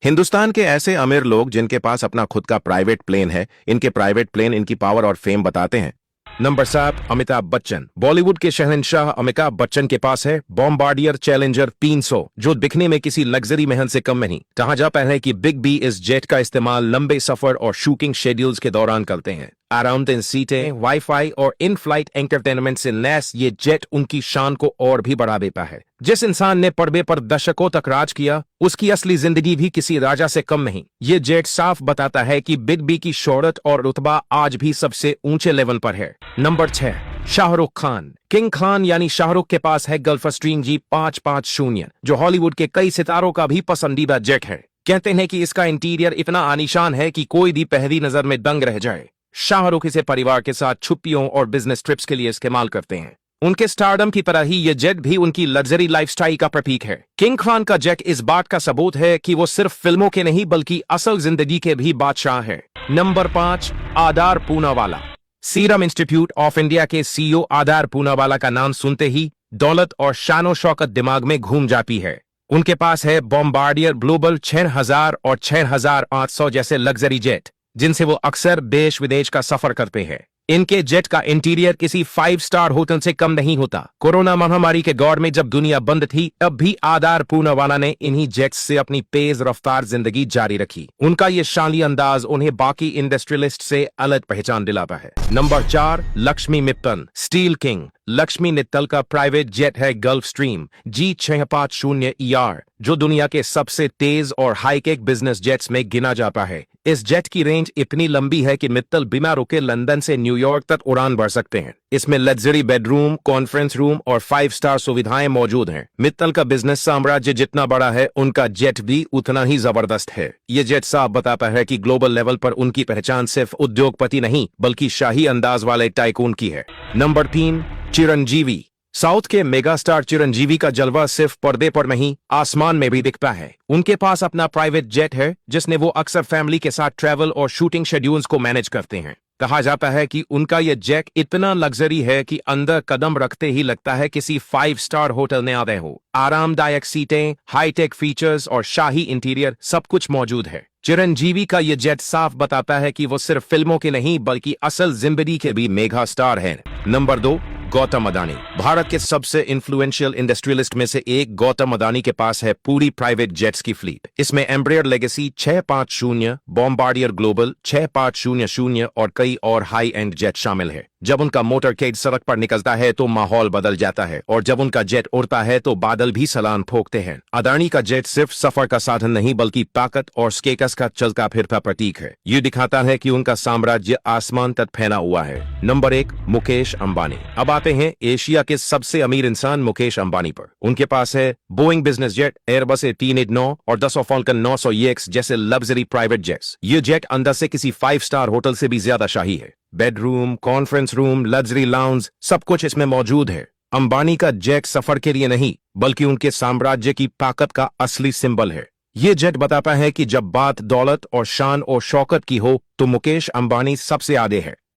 हिंदुस्तान के ऐसे अमीर लोग जिनके पास अपना खुद का प्राइवेट प्लेन है, इनके प्राइवेट प्लेन इनकी पावर और फेम बताते हैं। नंबर 7, अमिताभ बच्चन। बॉलीवुड के शहंशाह अमिताभ बच्चन के पास है बॉम्बार्डियर चैलेंजर 300, जो दिखने में किसी लग्जरी महल से कम नहीं। कहा जाता है कि बिग बी इस जेट का इस्तेमाल लंबे सफर और शूटिंग शेड्यूल्स के दौरान करते हैं। आराम दिन सीटें, वाईफाई और इन फ्लाइट एंटरटेनमेंट से लैस ये जेट उनकी शान को और भी बढ़ा देता है। जिस इंसान ने पर्दे पर दशकों तक राज किया, उसकी असली जिंदगी भी किसी राजा से कम नहीं। ये जेट साफ बताता है कि बिग बी की शोहरत और रुतबा आज भी सबसे ऊंचे लेवल पर है। नंबर 6, शाहरुख खान। किंग खान यानी शाहरुख के पास है गल्फस्ट्रीम G550, जो हॉलीवुड के कई सितारों का भी पसंदीदा जेट है। कहते हैं कि इसका इंटीरियर इतना आलीशान है कि कोई भी पहली नजर में दंग रह जाए। शाहरुख इसे परिवार के साथ छुट्टियों और बिजनेस ट्रिप्स के लिए इस्तेमाल करते हैं। उनके स्टारडम की तरह ही ये जेट भी उनकी लग्जरी लाइफस्टाइल का प्रतीक है। किंग खान का जेट इस बात का सबूत है कि वो सिर्फ फिल्मों के नहीं बल्कि असल जिंदगी के भी बादशाह है। Number 5, Aadhaar Poonawalla. Serum institute of India के सीईओ आधार पूनावाला का नाम सुनते ही दौलत और शानो शौकत दिमाग में घूम जाती है। उनके पास है बॉम्बार्डियर ग्लोबल 6000 और 6800 जैसे लग्जरी जेट, जिनसे वो अक्सर देश विदेश का सफर करते हैं। इनके जेट का इंटीरियर किसी 5 स्टार होटल से कम नहीं होता। कोरोना महामारी के दौर में जब दुनिया बंद थी, तब भी आधार पूनावाला ने इन्हीं जेट्स से अपनी तेज रफ्तार जिंदगी जारी रखी। उनका ये शानदार अंदाज उन्हें बाकी इंडस्ट्रियलिस्ट से अलग पहचान दिलाता है। Number 4, Lakshmi Mittal. Steel king Lakshmi Mittal का प्राइवेट जेट है गल्फस्ट्रीम G650ER, जो दुनिया के सबसे तेज और हाईटेक बिजनेस जेट्स में गिना जाता है। इस जेट की रेंज इतनी लंबी है कि मित्तल बिना रुके लंदन से न्यूयॉर्क तक उड़ान भर सकते हैं। इसमें लग्जरी बेडरूम, कॉन्फ्रेंस रूम और 5 स्टार सुविधाएं मौजूद हैं। मित्तल का बिजनेस साम्राज्य जितना बड़ा है, उनका जेट भी उतना ही जबरदस्त है। ये जेट साफ बताता है कि ग्लोबल लेवल पर उनकी पहचान सिर्फ उद्योगपति नहीं बल्कि शाही अंदाज वाले टाइकून की है। नंबर 3, चिरंजीवी। साउथ के मेगा स्टार चिरंजीवी का जलवा सिर्फ पर्दे पर नहीं, आसमान में भी दिखता है। उनके पास अपना प्राइवेट जेट है, जिसने वो अक्सर फैमिली के साथ ट्रैवल और शूटिंग शेड्यूल्स को मैनेज करते हैं। कहा जाता है कि उनका ये जेट इतना लग्जरी है कि अंदर कदम रखते ही लगता है किसी 5 स्टार होटल में आ गए हो। आरामदायक सीटें, हाईटेक फीचर्स और शाही इंटीरियर सब कुछ मौजूद है। चिरंजीवी का ये जेट साफ बताता है कि वो सिर्फ फिल्मों के नहीं बल्कि असल जिंदगी के भी मेगा स्टार हैं। नंबर 2, गौतम अदानी। भारत के सबसे इन्फ्लुएंशियल इंडस्ट्रियलिस्ट में से एक गौतम अदानी के पास है पूरी प्राइवेट जेट्स की फ्लीट। इसमें एम्ब्रेयर लेगेसी 650, बॉम्बार्डियर ग्लोबल 6500 और कई और हाई एंड जेट शामिल है। जब उनका मोटरकेड सड़क पर निकलता है तो माहौल बदल जाता है, और जब उनका जेट उड़ता है तो बादल भी सलाम ठोकते हैं। अदानी का जेट सिर्फ सफर का साधन नहीं बल्कि ताकत और स्टेटस का चलता फिरता प्रतीक है। ये दिखाता है कि उनका साम्राज्य आसमान तक फैला हुआ है। नंबर 1, मुकेश अंबानी। अब आते हैं एशिया के सबसे अमीर इंसान मुकेश अंबानी पर। उनके पास है Boeing business jet, Airbus A380 और Dassault Falcon 900EX जैसे लग्जरी प्राइवेट जेट्स। ये जेट अंदर से किसी 5 स्टार होटल से भी ज्यादा शाही है। Bedroom, conference room, luxury lounge सब कुछ इसमें मौजूद है। अंबानी का जेट सफर के लिए नहीं बल्कि उनके साम्राज्य की ताकत का असली सिंबल है। ये जेट बताता है कि जब बात दौलत और शान और शौकत की हो तो मुकेश अंबानी सबसे आगे है।